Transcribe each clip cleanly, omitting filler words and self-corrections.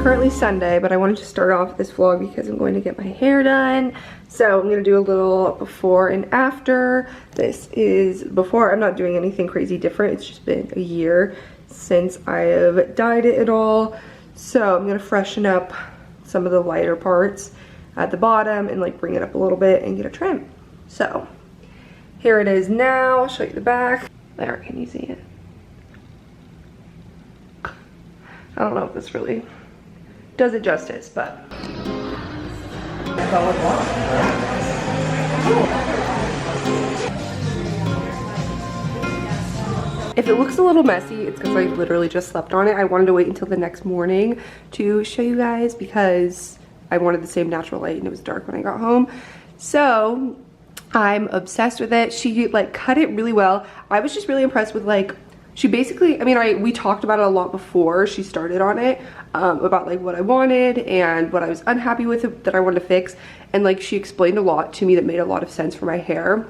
currently Sunday, but I wanted to start off this vlog because I'm going to get my hair done. So I'm going to do a little before and after. This is before. I'm not doing anything crazy different. It's just been a year since I have dyed it at all. So I'm going to freshen up some of the lighter parts at the bottom and like bring it up a little bit and get a trim. So here it is now. I'll show you the back. There, can you see it? I don't know if this really does it justice, but if it looks a little messy, it's because I literally just slept on it. I wanted to wait until the next morning to show you guys because I wanted the same natural light and it was dark when I got home. So I'm obsessed with it. She like cut it really well. I was just really impressed with like, she basically, I mean, we talked about it a lot before she started on it, about like what I wanted and what I was unhappy with that I wanted to fix. And like she explained a lot to me that made a lot of sense for my hair.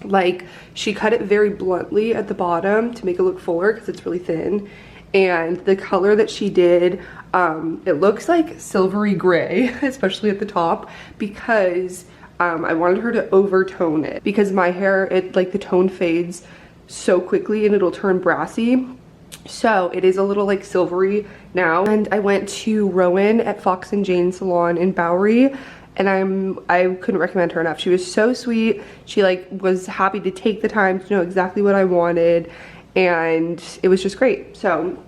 Like she cut it very bluntly at the bottom to make it look fuller because it's really thin. And the color that she did, it looks like silvery gray, especially at the top, because I wanted her to overtone it because my hair, it like the tone fades so quickly and it'll turn brassy. So it is a little like silvery now. And I went to Rowan at Fox and Jane salon in Bowery, and I couldn't recommend her enough. She was so sweet. She like was happy to take the time to know exactly what I wanted, and it was just great. So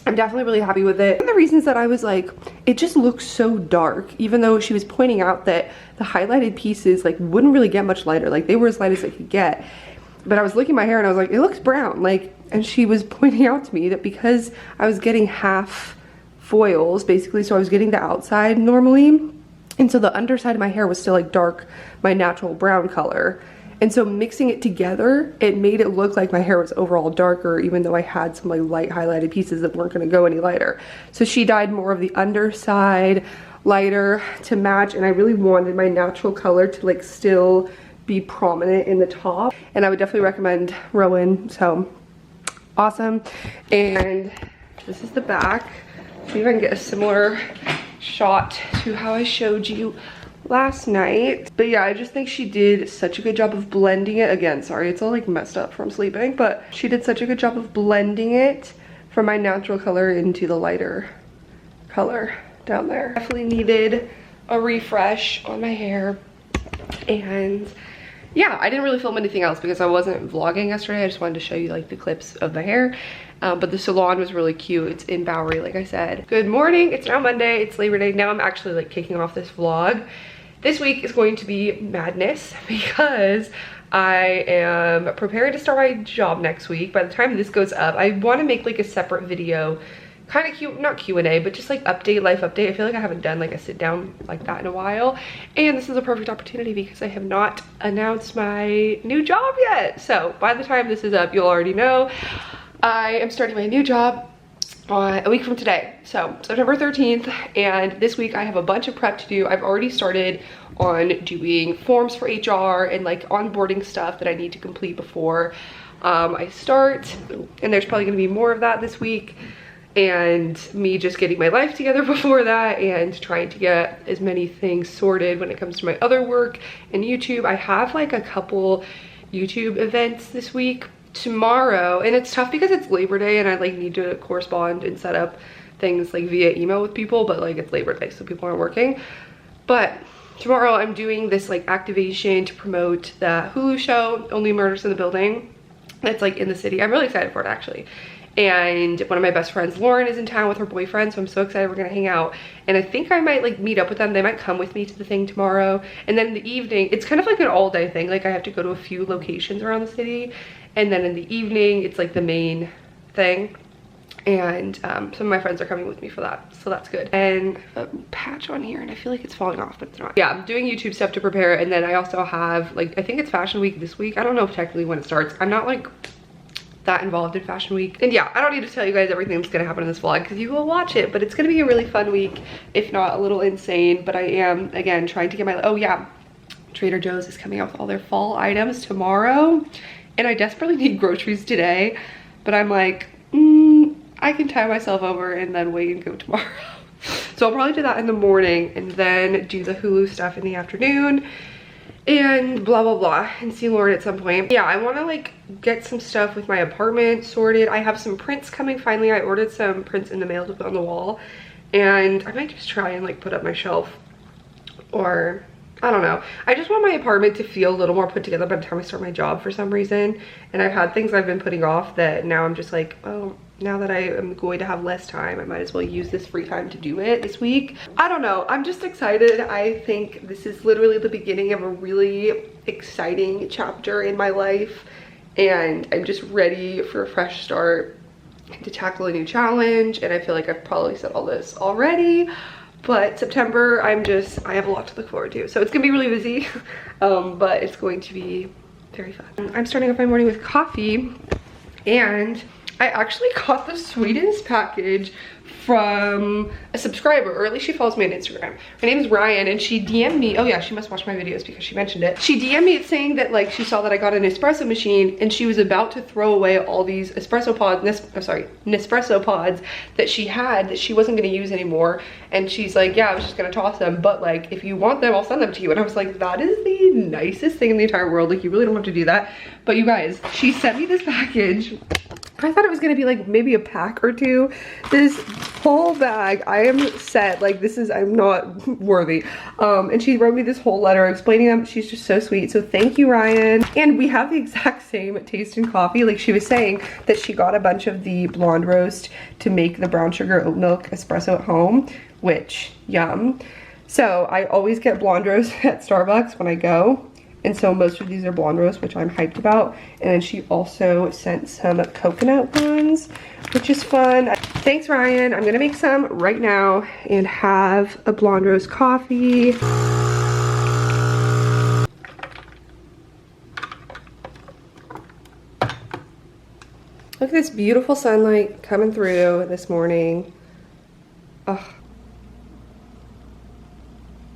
I'm definitely really happy with it. One of the reasons that I was like, it just looks so dark, even though she was pointing out that the highlighted pieces like wouldn't really get much lighter. Like they were as light as they could get. But I was looking at my hair and I was like, it looks brown. Like, and she was pointing out to me that because I was getting half foils, basically, so I was getting the outside normally. And so the underside of my hair was still like dark, my natural brown color. And so mixing it together, it made it look like my hair was overall darker, even though I had some like light highlighted pieces that weren't gonna go any lighter. So she dyed more of the underside lighter to match, and I really wanted my natural color to like still be prominent in the top. And I would definitely recommend Rowan, so awesome. And this is the back. See if I can get a similar shot to how I showed you last night. But yeah, I just think she did such a good job of blending it. Again, sorry, it's all like messed up from sleeping, but she did such a good job of blending it from my natural color into the lighter color down there. Definitely needed a refresh on my hair. And yeah, I didn't really film anything else because I wasn't vlogging yesterday. I just wanted to show you like the clips of my hair. But the salon was really cute. It's in Bowery, like I said. Good morning, it's now Monday, it's Labor Day. Now I'm actually like kicking off this vlog. This week is going to be madness because I am preparing to start my job next week. By the time this goes up, I want to make like a separate video, kind of cute, not Q&A, but just like life update. I feel like I haven't done like a sit down like that in a while, and this is a perfect opportunity because I have not announced my new job yet. So by the time this is up, you'll already know I am starting my new job a week from today, so September 13th. And this week I have a bunch of prep to do. I've already started on doing forms for HR and like onboarding stuff that I need to complete before I start, and there's probably going to be more of that this week, and me just getting my life together before that and trying to get as many things sorted when it comes to my other work and YouTube. I have like a couple YouTube events this week tomorrow, and it's tough because it's Labor Day and I like need to correspond and set up things like via email with people, but like it's Labor Day so people aren't working. But tomorrow I'm doing this like activation to promote the Hulu show Only Murders in the Building. It's like in the city. I'm really excited for it actually. And one of my best friends, Lauren, is in town with her boyfriend, so I'm so excited we're gonna hang out. And I think I might like meet up with them. They might come with me to the thing tomorrow. And then in the evening, it's kind of like an all-day thing. Like I have to go to a few locations around the city, and then in the evening, it's like the main thing. And some of my friends are coming with me for that, so that's good. And a patch on here, and I feel like it's falling off, but it's not. Yeah, I'm doing YouTube stuff to prepare, and then I also have like, I think it's Fashion Week this week. I don't know technically when it starts. I'm not like that involved in Fashion Week. And yeah, I don't need to tell you guys everything that's gonna happen in this vlog because you will watch it, but it's gonna be a really fun week, if not a little insane. But I am, again, trying to get my, oh yeah, Trader Joe's is coming out with all their fall items tomorrow, and I desperately need groceries today, but I'm like, I can tie myself over and then wait and go tomorrow. So I'll probably do that in the morning and then do the Hulu stuff in the afternoon and blah blah blah, and see Lauren at some point. Yeah, I want to like get some stuff with my apartment sorted. I have some prints coming finally. I ordered some prints in the mail to put on the wall, and I might just try and like put up my shelf, or I don't know. I just want my apartment to feel a little more put together by the time I start my job for some reason. And I've had things I've been putting off that now I'm just like, oh, now that I am going to have less time, I might as well use this free time to do it this week. I don't know. I'm just excited. I think this is literally the beginning of a really exciting chapter in my life. And I'm just ready for a fresh start, to tackle a new challenge. And I feel like I've probably said all this already. But September, I have a lot to look forward to. So it's gonna be really busy, but it's going to be very fun. I'm starting off my morning with coffee, and I actually got the sweetest package from a subscriber, or at least she follows me on Instagram. Her name is Ryan, and she DM'd me. Oh yeah, she must watch my videos because she mentioned it. She DM'd me saying that like she saw that I got an espresso machine and she was about to throw away all these espresso pods, Nespresso pods that she had that she wasn't gonna use anymore. And she's like, yeah, I was just gonna toss them, but like if you want them, I'll send them to you. And I was like, that is the nicest thing in the entire world. Like, you really don't have to do that. But you guys, she sent me this package. I thought it was gonna be like maybe a pack or two. This whole bag, I am set. Like, this is, I'm not worthy. And she wrote me this whole letter explaining them. She's just so sweet. So thank you, Ryan. And we have the exact same taste in coffee. Like, she was saying that she got a bunch of the blonde roast to make the brown sugar oat milk espresso at home, which, yum. So I always get blonde roast at Starbucks when I go. And so most of these are blonde roast, which I'm hyped about. And then she also sent some coconut ones, which is fun. Thanks, Ryan. I'm gonna make some right now and have a blonde roast coffee. Look at this beautiful sunlight coming through this morning. Oh.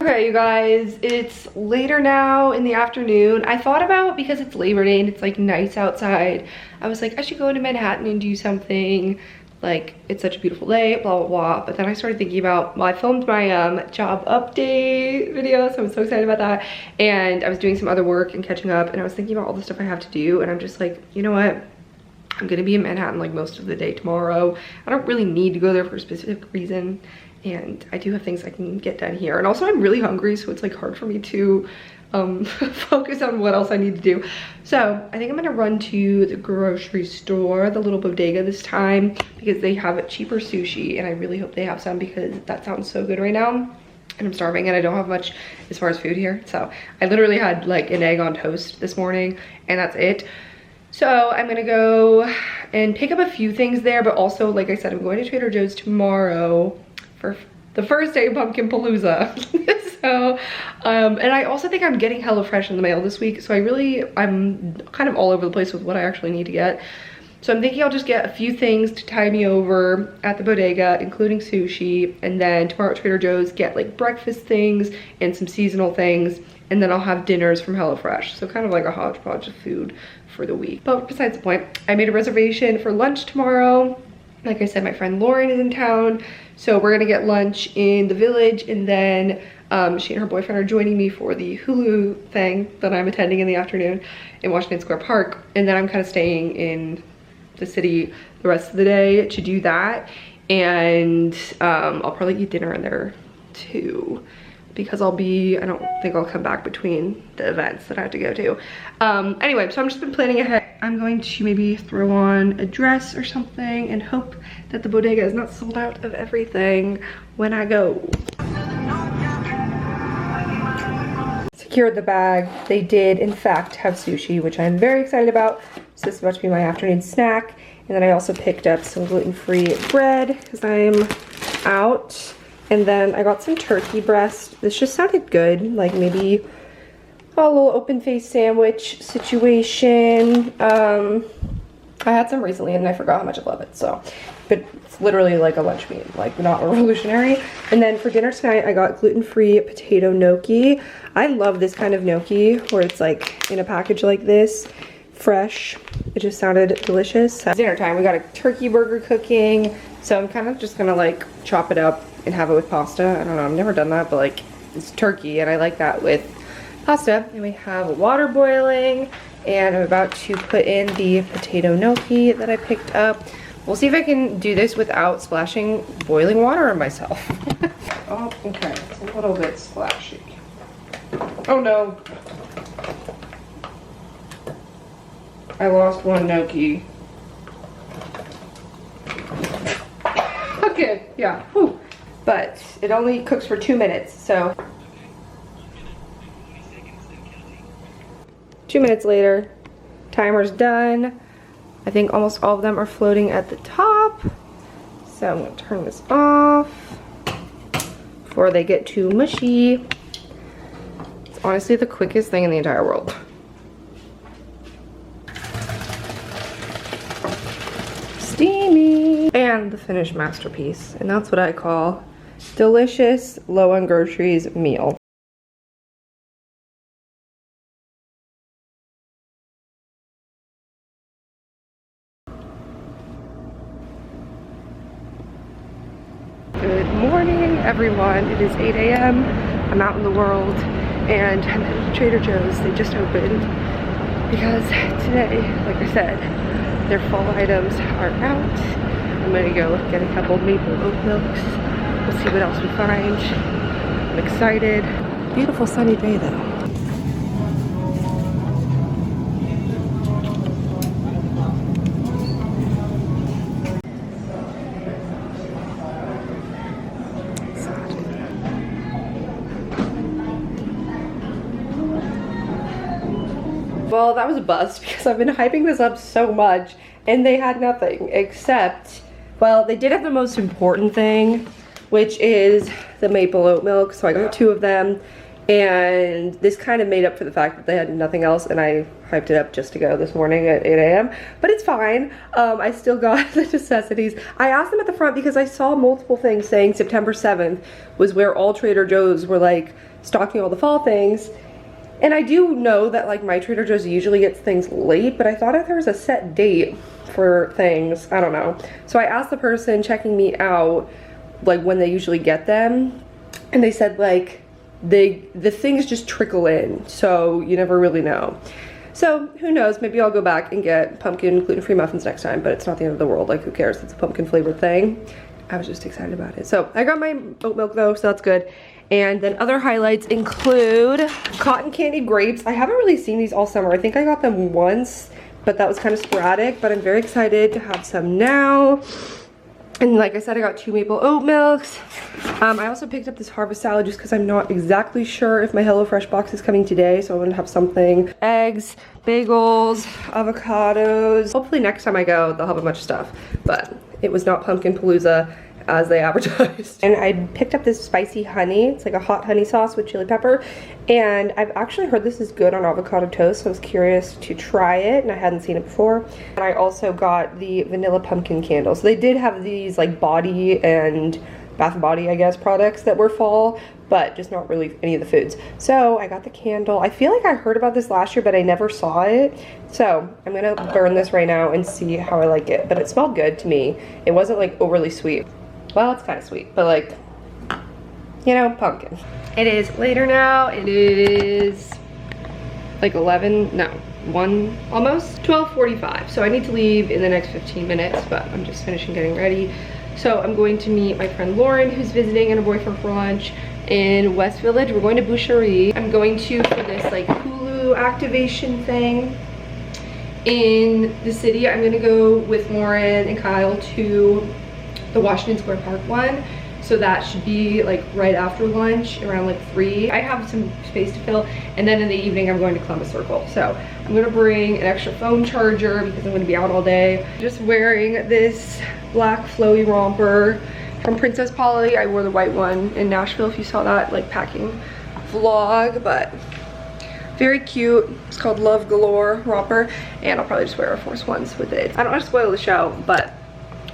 Okay, you guys, it's later now in the afternoon. I thought about, because it's Labor Day and it's like nice outside, I was like, I should go to Manhattan and do something. Like, it's such a beautiful day, blah, blah, blah. But then I started thinking about, well, I filmed my job update video, so I'm so excited about that. And I was doing some other work and catching up, and I was thinking about all the stuff I have to do. And I'm just like, you know what? I'm gonna be in Manhattan like most of the day tomorrow. I don't really need to go there for a specific reason. And I do have things I can get done here. And also I'm really hungry, so it's like hard for me to focus on what else I need to do. So I think I'm gonna run to the grocery store, the little bodega this time, because they have cheaper sushi, and I really hope they have some because that sounds so good right now. And I'm starving and I don't have much as far as food here. So I literally had like an egg on toast this morning, and that's it. So I'm gonna go and pick up a few things there, but also, like I said, I'm going to Trader Joe's tomorrow for the first day of Pumpkin Palooza. So, and I also think I'm getting HelloFresh in the mail this week. So I'm kind of all over the place with what I actually need to get. So I'm thinking I'll just get a few things to tide me over at the bodega, including sushi. And then tomorrow at Trader Joe's, get like breakfast things and some seasonal things. And then I'll have dinners from HelloFresh. So kind of like a hodgepodge of food for the week. But besides the point, I made a reservation for lunch tomorrow. Like I said, my friend Lauren is in town, so we're gonna get lunch in the Village, and then she and her boyfriend are joining me for the Hulu thing that I'm attending in the afternoon in Washington Square Park, and then I'm kind of staying in the city the rest of the day to do that, and I'll probably eat dinner in there too, because I don't think I'll come back between the events that I have to go to. Anyway, so I've just been planning ahead. I'm going to maybe throw on a dress or something and hope that the bodega is not sold out of everything when I go. Secured the bag. They did, in fact, have sushi, which I'm very excited about. So this is about to be my afternoon snack. And then I also picked up some gluten-free bread because I'm out. And then I got some turkey breast. This just sounded good, like maybe a little open-faced sandwich situation. I had some recently and I forgot how much I love it, so. But it's literally like a lunch meat, like not revolutionary. And then for dinner tonight, I got gluten-free potato gnocchi. I love this kind of gnocchi where it's like in a package like this, fresh. It just sounded delicious. Dinner time, we got a turkey burger cooking. So I'm kind of just gonna like chop it up and have it with pasta. I don't know, I've never done that, but like it's turkey and I like that with pasta. And we have water boiling and I'm about to put in the potato gnocchi that I picked up. We'll see if I can do this without splashing boiling water on myself. Oh, okay, it's a little bit splashy. Oh no. I lost one gnocchi. Okay, yeah, whew. But it only cooks for 2 minutes, so. 2 minutes later, timer's done. I think almost all of them are floating at the top. So I'm gonna turn this off before they get too mushy. It's honestly the quickest thing in the entire world. Steamy. And the finished masterpiece. And that's what I call delicious, low on groceries meal. Good morning, everyone. It is 8 a.m. I'm out in the world and I'm at Trader Joe's. They just opened because today, like I said, their fall items are out. I'm gonna go get a couple maple oat milks. We'll see what else we find. I'm excited. Beautiful sunny day though. Well, that was a bust because I've been hyping this up so much and they had nothing except, well, they did have the most important thing, which is the maple oat milk. So I got 2 of them and this kind of made up for the fact that they had nothing else and I hyped it up just to go this morning at 8 a.m. But it's fine. I still got the necessities. I asked them at the front because I saw multiple things saying September 7th was where all Trader Joe's were like stocking all the fall things. And I do know that like my Trader Joe's usually gets things late, but I thought if there was a set date for things, I don't know. So I asked the person checking me out like when they usually get them, and they said like the things just trickle in, so you never really know. So who knows, maybe I'll go back and get pumpkin gluten-free muffins next time, but it's not the end of the world, like who cares, it's a pumpkin flavored thing. I was just excited about it. So I got my oat milk though, so that's good. And then other highlights include cotton candy grapes. I haven't really seen these all summer. I think I got them once, but that was kind of sporadic, but I'm very excited to have some now. And like I said, I got 2 maple oat milks. I also picked up this harvest salad just because I'm not exactly sure if my HelloFresh box is coming today, so I want to have something. Eggs, bagels, avocados. Hopefully next time I go, they'll have a bunch of stuff, but it was not Pumpkin Palooza as they advertised. And I picked up this spicy honey. It's like a hot honey sauce with chili pepper. And I've actually heard this is good on avocado toast, so I was curious to try it and I hadn't seen it before. And I also got the vanilla pumpkin candles. So they did have these like body and Bath & Body, I guess, products that were fall, but just not really any of the foods. So I got the candle. I feel like I heard about this last year, but I never saw it. So I'm gonna burn this right now and see how I like it. But it smelled good to me. It wasn't like overly sweet. Well, it's kind of sweet, but like, you know, pumpkin. It is later now. It is like 1 almost 12:45. So I need to leave in the next 15 minutes, but I'm just finishing getting ready. So I'm going to meet my friend Lauren, who's visiting, and her boyfriend for lunch in West Village. We're going to Boucherie. I'm going to for this like Hulu activation thing in the city. I'm gonna go with Lauren and Kyle to the Washington Square Park one. So that should be like right after lunch, around like 3. I have some space to fill, and then in the evening I'm going to Columbus Circle. So I'm gonna bring an extra phone charger because I'm gonna be out all day. Just wearing this black flowy romper from Princess Polly. I wore the white one in Nashville, if you saw that like packing vlog, but very cute. It's called Love Galore romper, and I'll probably just wear Air Force Ones with it. I don't want to spoil the show, but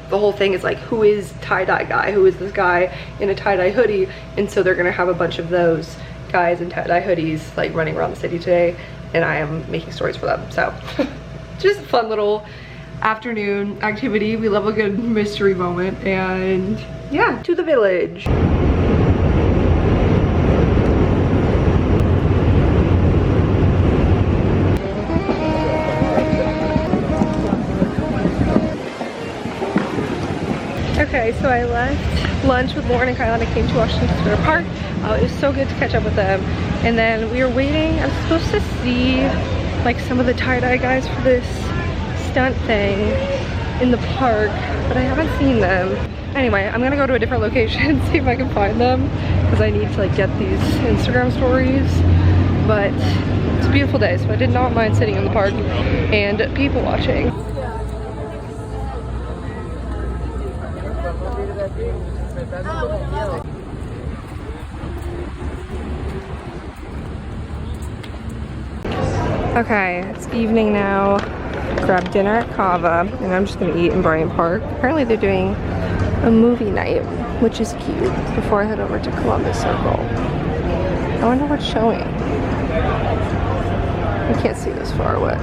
the whole thing is like, who is tie-dye guy? Who is this guy in a tie-dye hoodie? And so they're gonna have a bunch of those guys in tie-dye hoodies like running around the city today, and I am making stories for them. So just a fun little afternoon activity. We love a good mystery moment, and yeah, to the village. Okay, so I left lunch with Lauren and Kyle and I came to Washington Square Park. It was so good to catch up with them. And then we were waiting. I was supposed to see like some of the tie-dye guys for this stunt thing in the park, but I haven't seen them. Anyway, I'm gonna go to a different location, see if I can find them, because I need to like get these Instagram stories. But it's a beautiful day, so I did not mind sitting in the park and people watching. Okay, it's evening now. Grabbed dinner at Cava, and I'm just gonna eat in Bryant Park. Apparently they're doing a movie night, which is cute, before I head over to Columbus Circle. I wonder what's showing. I can't see this far away.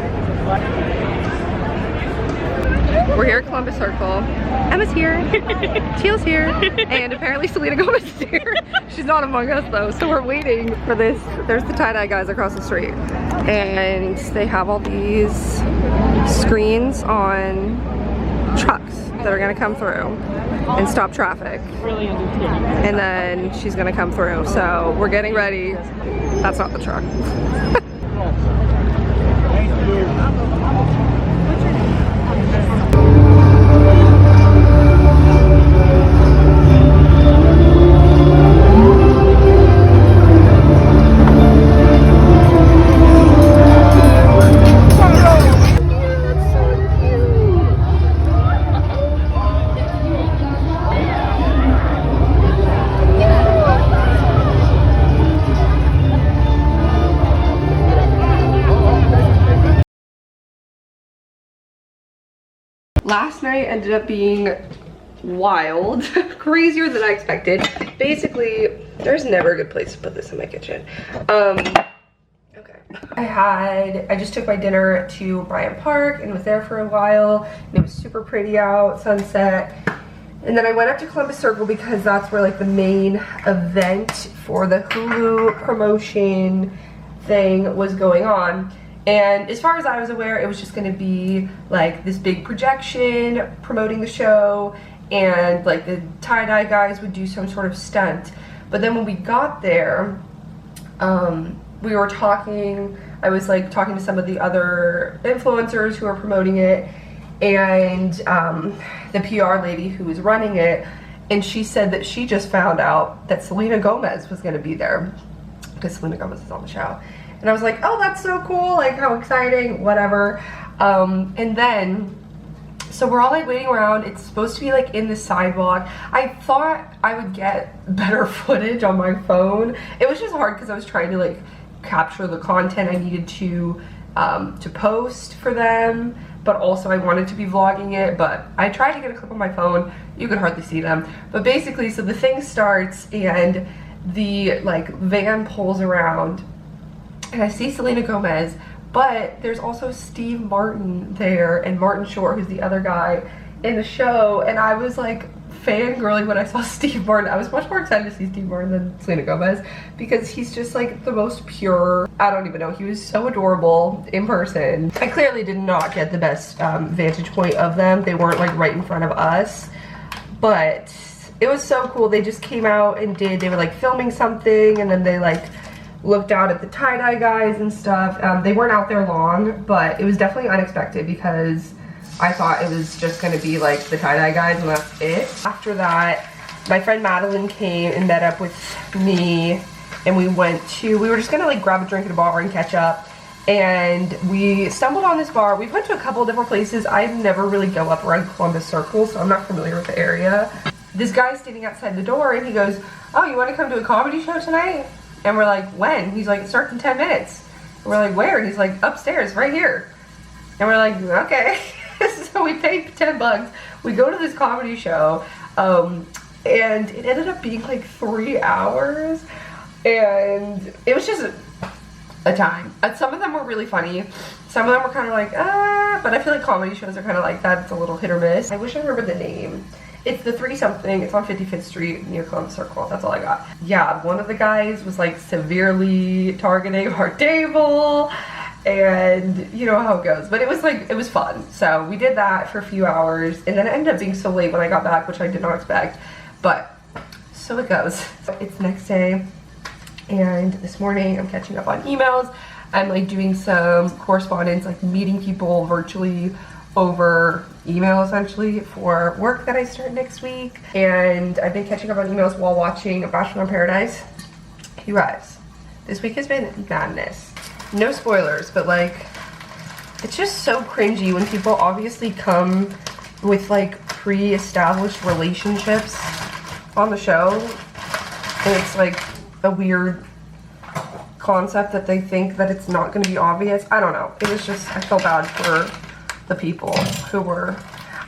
We're here at Columbus Circle. Emma's here, Teal's here, and apparently Selena Gomez is here. She's not among us though, so we're waiting for this. There's the tie-dye guys across the street, and they have all these screens on trucks that are gonna come through and stop traffic. And then she's gonna come through, so we're getting ready. That's not the truck. Last night ended up being wild, crazier than I expected. Basically, there's never a good place to put this in my kitchen. Okay. I just took my dinner to Bryant Park and was there for a while, and it was super pretty out, sunset. And then I went up to Columbus Circle because that's where like the main event for the Hulu promotion thing was going on. And as far as I was aware, it was just gonna be like this big projection promoting the show, and like the tie-dye guys would do some sort of stunt. But then when we got there, we were talking, I was like talking to some of the other influencers who are promoting it, and the PR lady who was running it, and she said that she just found out that Selena Gomez was gonna be there, because Selena Gomez is on the show. And I was like, oh, that's so cool, like how exciting, whatever. And then, so we're all like waiting around. It's supposed to be like in the sidewalk. I thought I would get better footage on my phone. It was just hard because I was trying to like capture the content I needed to post for them, but also I wanted to be vlogging it. But I tried to get a clip on my phone. You could hardly see them. But basically, so the thing starts and the like van pulls around, and I see Selena Gomez, but there's also Steve Martin there, and Martin Short, who's the other guy in the show. And I was like fangirling when I saw Steve Martin. I was much more excited to see Steve Martin than Selena Gomez, because he's just like the most pure, I don't even know, he was so adorable in person. I clearly did not get the best vantage point of them. They weren't like right in front of us, but it was so cool. They just came out and they were like filming something, and then they like looked out at the tie-dye guys and stuff. They weren't out there long, but it was definitely unexpected because I thought it was just gonna be like the tie-dye guys and that's it. After that, my friend Madeline came and met up with me, and we were just gonna like grab a drink at a bar and catch up, and we stumbled on this bar. We went to a couple of different places. I never really go up around Columbus Circle, so I'm not familiar with the area. This guy's standing outside the door and he goes, oh, you wanna come to a comedy show tonight? And we're like, when? He's like, it starts in 10 minutes. And we're like, where? And he's like, upstairs, right here. And we're like, okay. So we paid 10 bucks. We go to this comedy show, and it ended up being like 3 hours. And it was just a time. And some of them were really funny. Some of them were kind of like, but I feel like comedy shows are kind of like that. It's a little hit or miss. I wish I remembered the name. It's the 3-something. It's on 55th Street near Columbus Circle. That's all I got. Yeah, one of the guys was like severely targeting our table, and you know how it goes. But it was like, it was fun. So we did that for a few hours, and then it ended up being so late when I got back, which I did not expect. But so it goes. It's next day, and this morning I'm catching up on emails. I'm like doing some correspondence, like meeting people virtually over email essentially for work that I start next week. And I've been catching up on emails while watching Bachelor in Paradise. You guys, this week has been madness. No spoilers, but like, it's just so cringy when people obviously come with like pre-established relationships on the show, and it's like a weird concept that they think that it's not going to be obvious. I don't know. It was just, I felt bad for the people who were,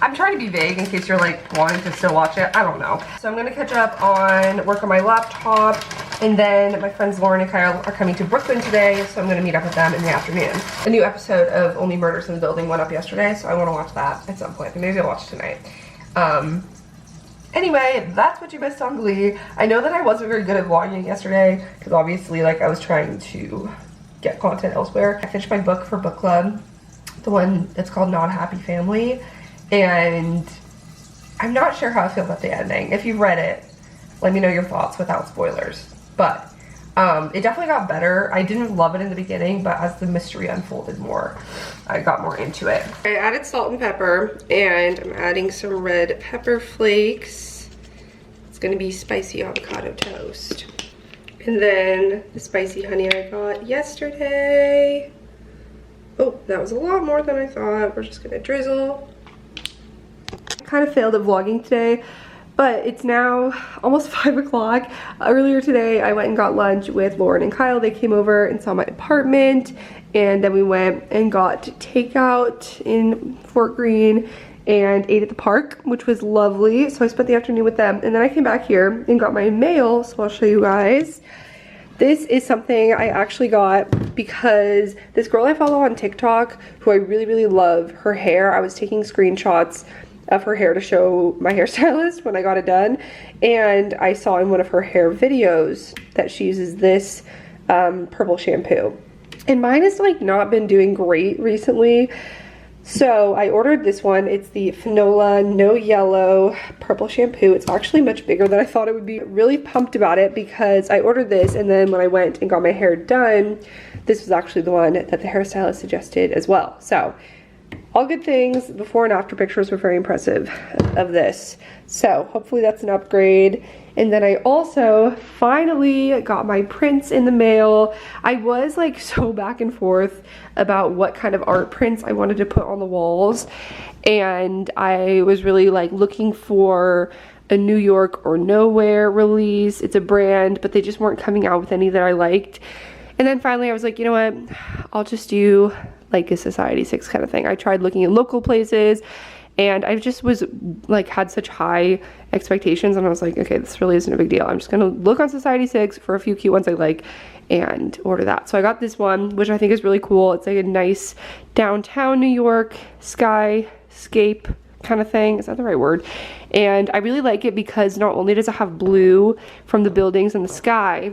I'm trying to be vague in case you're like wanting to still watch it. I don't know. So I'm going to catch up on work on my laptop, and then my friends Lauren and Kyle are coming to Brooklyn today, so I'm going to meet up with them in the afternoon. A new episode of Only Murders in the Building went up yesterday, so I want to watch that at some point. Maybe I'll watch it tonight. Anyway, that's what you missed on Glee. I know that I wasn't very good at vlogging yesterday because obviously like I was trying to get content elsewhere. I finished my book for book club, the one that's called Not a Happy Family, and I'm not sure how I feel about the ending. If you've read it, let me know your thoughts without spoilers. But it definitely got better. I didn't love it in the beginning, but as the mystery unfolded more, I got more into it. I added salt and pepper, and I'm adding some red pepper flakes. It's gonna be spicy avocado toast. And then the spicy honey I got yesterday. Oh, that was a lot more than I thought. We're just gonna drizzle. I kind of failed at vlogging today, but it's now almost 5 o'clock. Earlier today, I went and got lunch with Lauren and Kyle. They came over and saw my apartment, and then we went and got takeout in Fort Greene and ate at the park, which was lovely. So I spent the afternoon with them, and then I came back here and got my mail, so I'll show you guys. This is something I actually got because this girl I follow on TikTok, who I really, really love her hair. I was taking screenshots of her hair to show my hairstylist when I got it done, and I saw in one of her hair videos that she uses this purple shampoo, and mine has like not been doing great recently. So I ordered this one. It's the Finola No Yellow purple shampoo. It's actually much bigger than I thought it would be. Really pumped about it because I ordered this, and then when I went and got my hair done, this was actually the one that the hairstylist suggested as well. So all good things. Before and after pictures were very impressive of this. So hopefully that's an upgrade. And then I also finally got my prints in the mail. I was like so back and forth about what kind of art prints I wanted to put on the walls. And I was really like looking for a New York or Nowhere release. It's a brand, but they just weren't coming out with any that I liked. And then finally I was like, you know what? I'll just do like a Society 6 kind of thing. I tried looking at local places, and I just was like had such high expectations, and I was like, okay, this really isn't a big deal. I'm just gonna look on Society 6 for a few cute ones I like and order that. So I got this one, which I think is really cool. It's like a nice downtown New York skyscape kind of thing. Is that the right word? And I really like it because not only does it have blue from the buildings and the sky,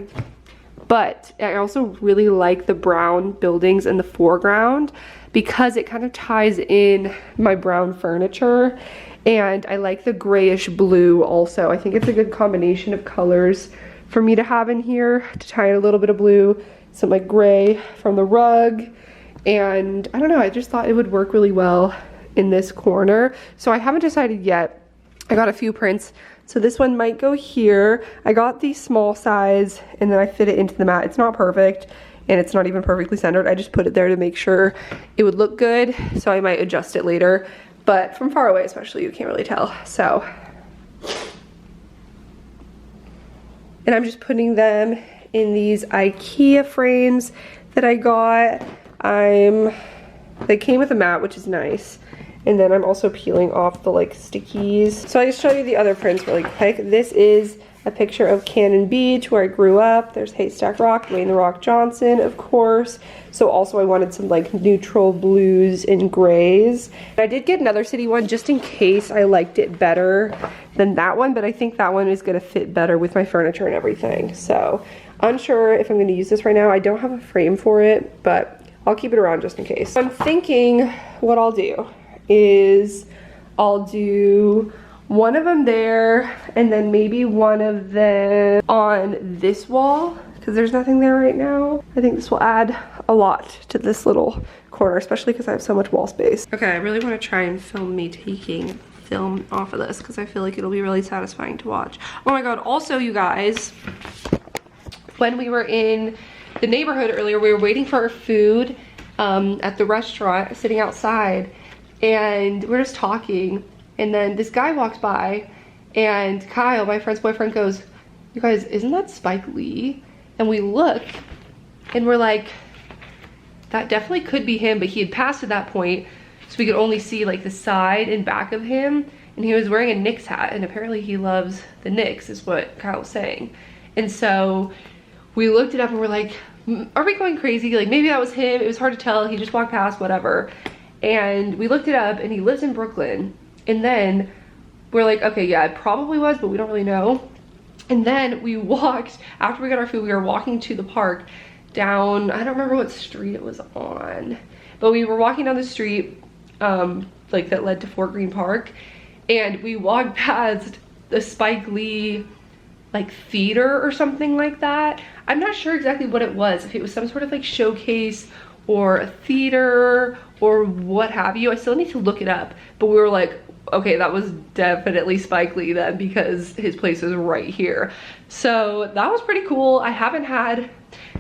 but I also really like the brown buildings in the foreground because it kind of ties in my brown furniture, and I like the grayish blue also. I think it's a good combination of colors for me to have in here to tie in a little bit of blue, some like gray from the rug, and I don't know, I just thought it would work really well in this corner. So I haven't decided yet. I got a few prints. So this one might go here. I got the small size, and then I fit it into the mat. It's not perfect, and it's not even perfectly centered. I just put it there to make sure it would look good, so I might adjust it later. But from far away especially, you can't really tell. So, and I'm just putting them in these IKEA frames that I got. They came with a mat, which is nice. And then I'm also peeling off the like stickies. So I just show you the other prints really quick. This is a picture of Cannon Beach where I grew up. There's Haystack Rock, Dwayne The Rock Johnson, of course. So also I wanted some like neutral blues and grays. I did get another city one just in case I liked it better than that one, but I think that one is gonna fit better with my furniture and everything. So unsure if I'm gonna use this right now. I don't have a frame for it, but I'll keep it around just in case. I'm thinking what I'll do is I'll do one of them there and then maybe one of them on this wall because there's nothing there right now. I think this will add a lot to this little corner, especially because I have so much wall space. Okay, I really want to try and film me taking film off of this because I feel like it'll be really satisfying to watch. Oh my god, also you guys, when we were in the neighborhood earlier, we were waiting for our food at the restaurant, sitting outside, and we're just talking. And then this guy walks by and Kyle, my friend's boyfriend, goes, "You guys, isn't that Spike Lee?" And we look and we're like, that definitely could be him, but he had passed at that point, so we could only see like the side and back of him. And he was wearing a Knicks hat, and apparently he loves the Knicks, is what Kyle was saying. And so we looked it up and we're like, are we going crazy? Like maybe that was him. It was hard to tell. He just walked past, whatever. And we looked it up and he lives in Brooklyn. And then we're like, okay, yeah, it probably was, but we don't really know. And then we walked, after we got our food, we were walking to the park down, I don't remember what street it was on, but we were walking down the street like that led to Fort Greene Park, and we walked past the Spike Lee like theater or something like that. I'm not sure exactly what it was, if it was some sort of like showcase or a theater or what have you. I still need to look it up, but we were like, okay, that was definitely Spike Lee then, because his place is right here. So that was pretty cool. I haven't had,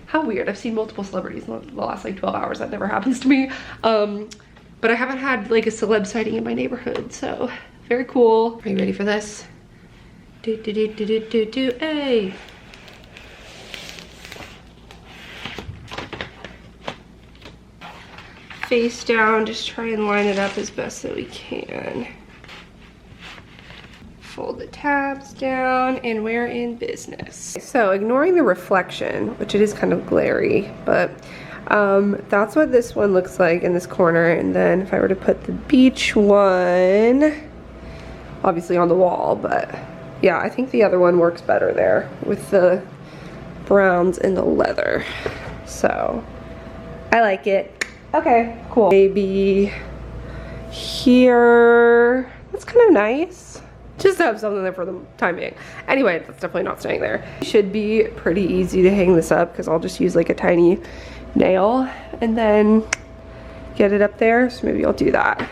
how weird, I've seen multiple celebrities in the last like 12 hours. That never happens to me. But I haven't had like a celeb sighting in my neighborhood, so very cool. Are you ready for this? Do do do do do do do, hey. Face down, just try and line it up as best that we can. Fold the tabs down, and we're in business. So ignoring the reflection, which it is kind of glary, but that's what this one looks like in this corner. And then if I were to put the beach one, obviously on the wall, but yeah, I think the other one works better there with the browns and the leather. So I like it. Okay, cool. Maybe here, that's kind of nice. Just to have something there for the time being. Anyway, that's definitely not staying there. It should be pretty easy to hang this up because I'll just use like a tiny nail and then get it up there. So maybe I'll do that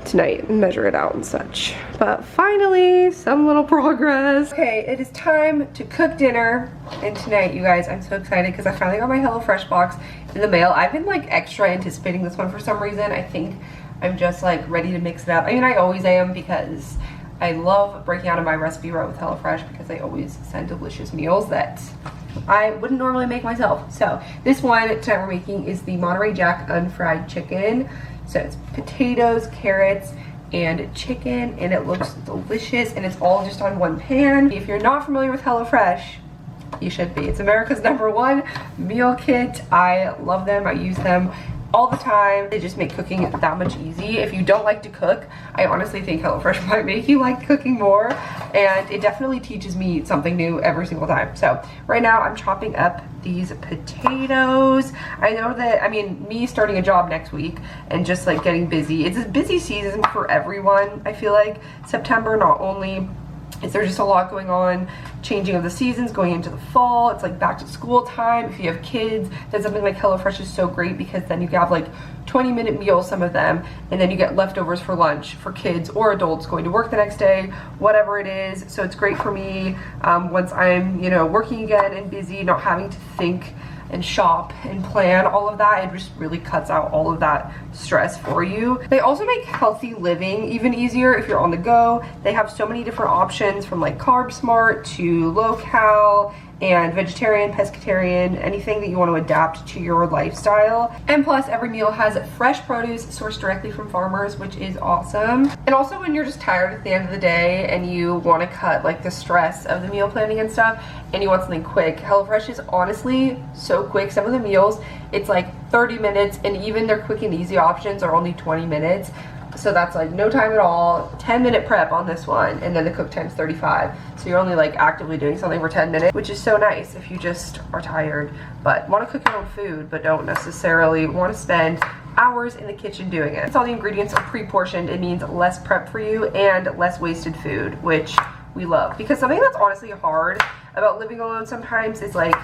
tonight and measure it out and such. But finally, some little progress. Okay, it is time to cook dinner. And tonight, you guys, I'm so excited because I finally got my HelloFresh box in the mail. I've been like extra anticipating this one for some reason. I think I'm just like ready to mix it up. I mean, I always am because I love breaking out of my recipe route with HelloFresh because they always send delicious meals that I wouldn't normally make myself. So this one tonight we're making is the Monterey Jack unfried chicken. So it's potatoes, carrots, and chicken, and it looks delicious, and it's all just on one pan. If you're not familiar with HelloFresh, you should be. It's America's #1 meal kit. I love them. I use them all the time. They just make cooking that much easy. If you don't like to cook, I honestly think HelloFresh might make you like cooking more, and it definitely teaches me something new every single time. So right now I'm chopping up these potatoes. I know that, I mean, me starting a job next week and just like getting busy, it's a busy season for everyone. I feel like September, not only is there just a lot going on, changing of the seasons, going into the fall, it's like back to school time. If you have kids, then something like HelloFresh is so great because then you can have like 20-minute meals, some of them, and then you get leftovers for lunch for kids or adults going to work the next day, whatever it is. So it's great for me once I'm, you know, working again and busy, not having to think and shop and plan all of that. It just really cuts out all of that stress for you. They also make healthy living even easier if you're on the go. They have so many different options from like Carb Smart to low cal and vegetarian, pescatarian, anything that you want to adapt to your lifestyle. And plus every meal has fresh produce sourced directly from farmers, which is awesome. And also when you're just tired at the end of the day and you want to cut like the stress of the meal planning and stuff and you want something quick, HelloFresh is honestly so quick. Some of the meals, it's like 30 minutes, and even their quick and easy options are only 20 minutes. So that's like no time at all. 10-minute prep on this one, and then the cook time's 35. So you're only like actively doing something for 10 minutes, which is so nice if you just are tired but want to cook your own food but don't necessarily want to spend hours in the kitchen doing it. Since all the ingredients are pre-portioned, it means less prep for you and less wasted food, which we love. Because something that's honestly hard about living alone sometimes is like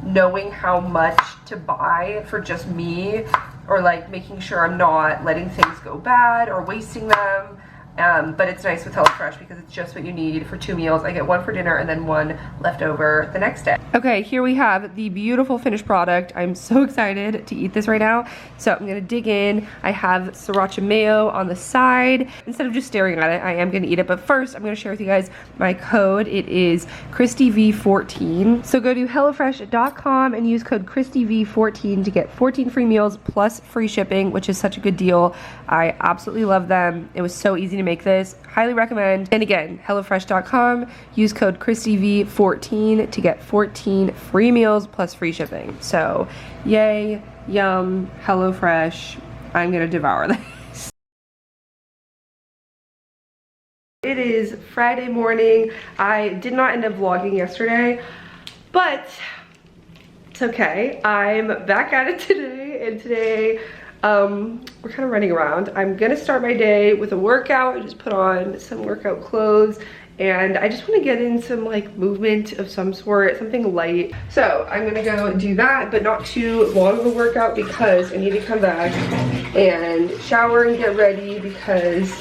knowing how much to buy for just me, or like making sure I'm not letting things go bad or wasting them. But it's nice with HelloFresh because it's just what you need for 2 meals. I get 1 for dinner and then 1 left over the next day. Okay, here we have the beautiful finished product. I'm so excited to eat this right now. So I'm gonna dig in. I have sriracha mayo on the side. Instead of just staring at it, I am gonna eat it. But first, I'm gonna share with you guys my code. It is KristeeV14. So go to HelloFresh.com and use code KristeeV14 to get 14 free meals plus free shipping, which is such a good deal. I absolutely love them. It was so easy to make this. Highly recommend. And again, HelloFresh.com, use code KristeeV14 to get 14 free meals plus free shipping. So yay, yum, HelloFresh. I'm gonna devour this. It is Friday morning. I did not end up vlogging yesterday, but it's okay. I'm back at it today, and today we're kind of running around. I'm gonna start my day with a workout. I just put on some workout clothes and I just want to get in some like movement of some sort, something light. So I'm gonna go do that, but not too long of a workout because I need to come back and shower and get ready because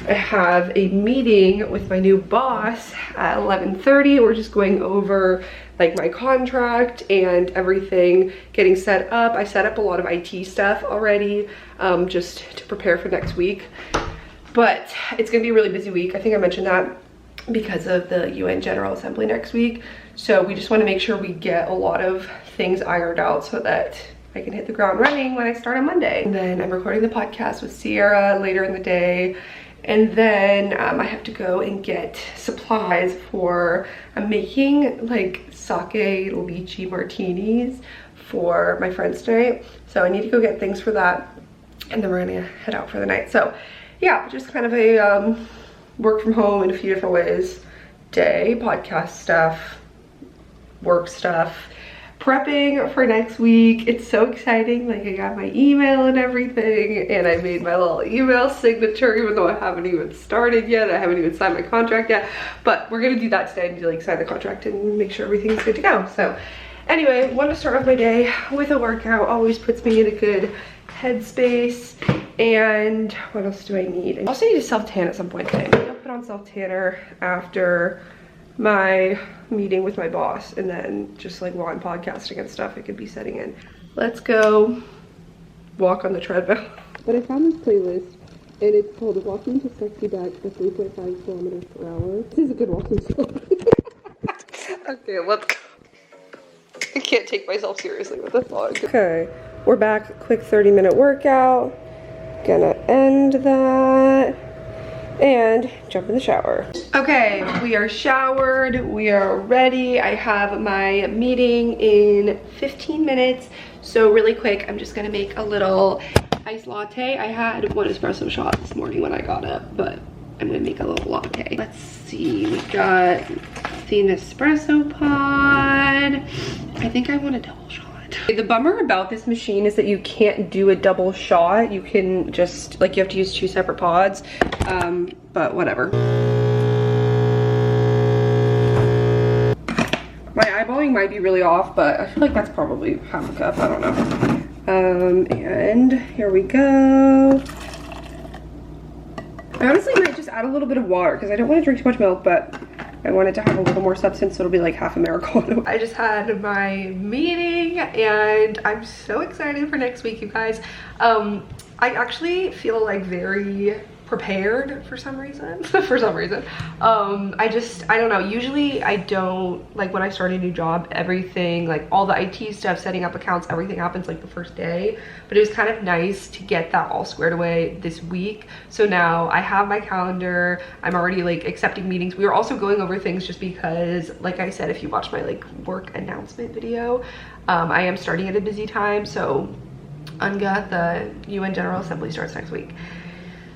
I have a meeting with my new boss at 11:30. We're just going over like my contract and everything, getting set up. I set up a lot of IT stuff already, just to prepare for next week. But it's gonna be a really busy week. I think I mentioned that because of the UN General Assembly next week. So we just wanna make sure we get a lot of things ironed out so that I can hit the ground running when I start on Monday. And then I'm recording the podcast with Sierra later in the day. And then I have to go and get supplies for, I'm making like sake lychee martinis for my friends tonight. So I need to go get things for that. And then we're gonna head out for the night. So yeah, just kind of a work from home in a few different ways day, podcast stuff, work stuff. Prepping for next week. It's so exciting. Like I got my email and everything, and I made my little email signature even though I haven't even started yet. I haven't even signed my contract yet, but we're gonna do that today. I need to like sign the contract and make sure everything's good to go. So anyway, want to start off my day with a workout. Always puts me in a good headspace. And what else do I need? I also need to self-tan at some point today. Maybe I'll put on self-tanner after my meeting with my boss, and then just like while I'm podcasting and stuff, it could be setting in. Let's go walk on the treadmill. But I found this playlist and it's called Walking to Sexy Back for 3.5 kilometers per hour. This is a good walking song. Okay, let's go. I can't take myself seriously with this song. Okay, we're back. Quick 30-minute workout. Gonna end that and jump in the shower. Okay, we are showered, we are ready. I have my meeting in 15 minutes. So really quick, I'm just gonna make a little iced latte. I had 1 espresso shot this morning when I got up, but I'm gonna make a little latte. Let's see, we got the Nespresso pod. I think I want a double shot. The bummer about this machine is that you can't do a double shot. You can just, like, you have to use 2 separate pods, but whatever. My eyeballing might be really off, but I feel like that's probably half a cup, I don't know. And here we go. I honestly might just add a little bit of water because I don't want to drink too much milk, but I wanted to have a little more substance, so it'll be like half Americano. I just had my meeting and I'm so excited for next week, you guys. I actually feel like very prepared for some reason. For some reason. I don't know. Usually I don't, like when I start a new job, everything, like all the IT stuff, setting up accounts, everything happens like the first day. But it was kind of nice to get that all squared away this week. So now I have my calendar. I'm already like accepting meetings. We were also going over things just because, like I said, if you watch my like work announcement video, I am starting at a busy time. So UNGA, the UN General Assembly, starts next week.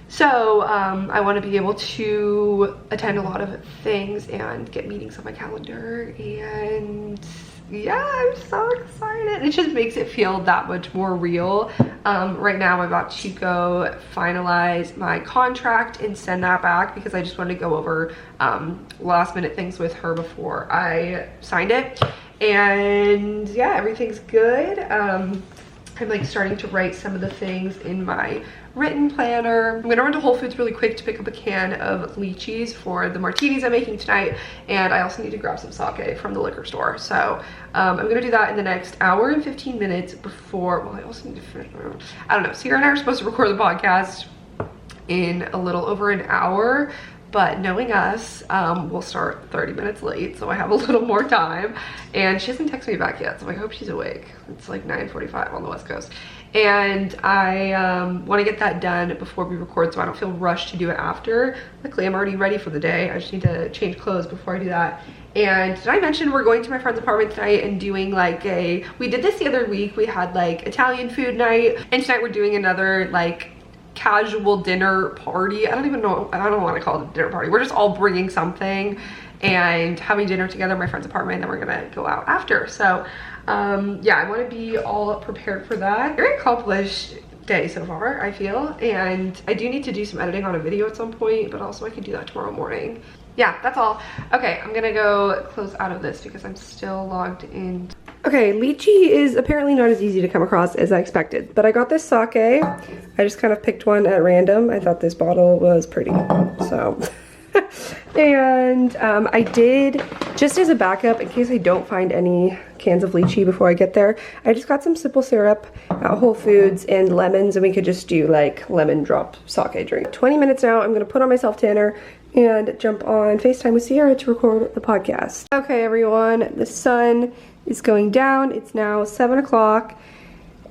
So I want to be able to attend a lot of things and get meetings on my calendar, and yeah, I'm so excited. It just makes it feel that much more real. Right now I'm about to go finalize my contract and send that back because I just wanted to go over last minute things with her before I signed it. And yeah, everything's good. I'm like starting to write some of the things in my written planner. I'm gonna run to Whole Foods really quick to pick up a can of lychees for the martinis I'm making tonight, and I also need to grab some sake from the liquor store. So I'm gonna do that in the next hour and 15 minutes before, well, I also need to finish, I don't know. Sierra and I are supposed to record the podcast in a little over an hour, but knowing us, we'll start 30 minutes late, so I have a little more time. And she hasn't texted me back yet, so I hope she's awake. It's like 9:45 on the West Coast. And I want to get that done before we record so I don't feel rushed to do it after. Luckily, I'm already ready for the day. I just need to change clothes before I do that. And did I mention we're going to my friend's apartment tonight and doing like we did this the other week. We had like Italian food night, and tonight we're doing another like casual dinner party. I don't even know, I don't want to call it a dinner party. We're just all bringing something and having dinner together in my friend's apartment, and then we're gonna go out after. So yeah, I want to be all prepared for that. Very accomplished day so far, I feel, and I do need to do some editing on a video at some point, but also I can do that tomorrow morning. Yeah, that's all. Okay, I'm gonna go close out of this because I'm still logged in. Okay, lychee is apparently not as easy to come across as I expected, but I got this sake. I just kind of picked one at random. I thought this bottle was pretty, so. And I did, just as a backup, in case I don't find any cans of lychee before I get there, I just got some simple syrup at Whole Foods and lemons, and we could just do like lemon drop sake drink. 20 minutes now, I'm gonna put on my self tanner and jump on FaceTime with Sierra to record the podcast. Okay everyone, the sun is going down. It's now 7 o'clock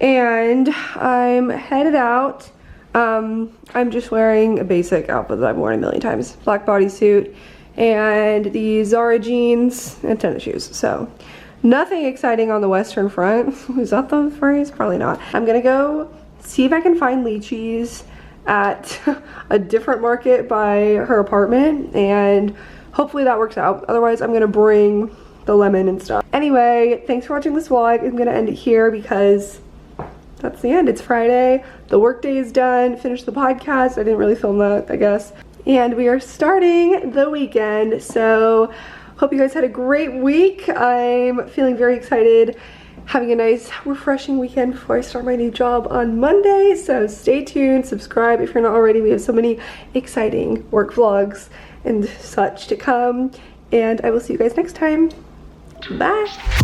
and I'm headed out. I'm just wearing a basic outfit that I've worn a million times. Black bodysuit and these Zara jeans and tennis shoes. So nothing exciting on the Western Front. Is that the phrase? Probably not. I'm gonna go see if I can find lychees at a different market by her apartment, and hopefully that works out. Otherwise I'm gonna bring the lemon and stuff. Anyway, thanks for watching this vlog. I'm gonna end it here because that's the end. It's Friday. The workday is done. Finished the podcast. I didn't really film that, I guess. And we are starting the weekend. So hope you guys had a great week. I'm feeling very excited, having a nice refreshing weekend before I start my new job on Monday. So stay tuned, subscribe if you're not already. We have so many exciting work vlogs and such to come. And I will see you guys next time. Bye.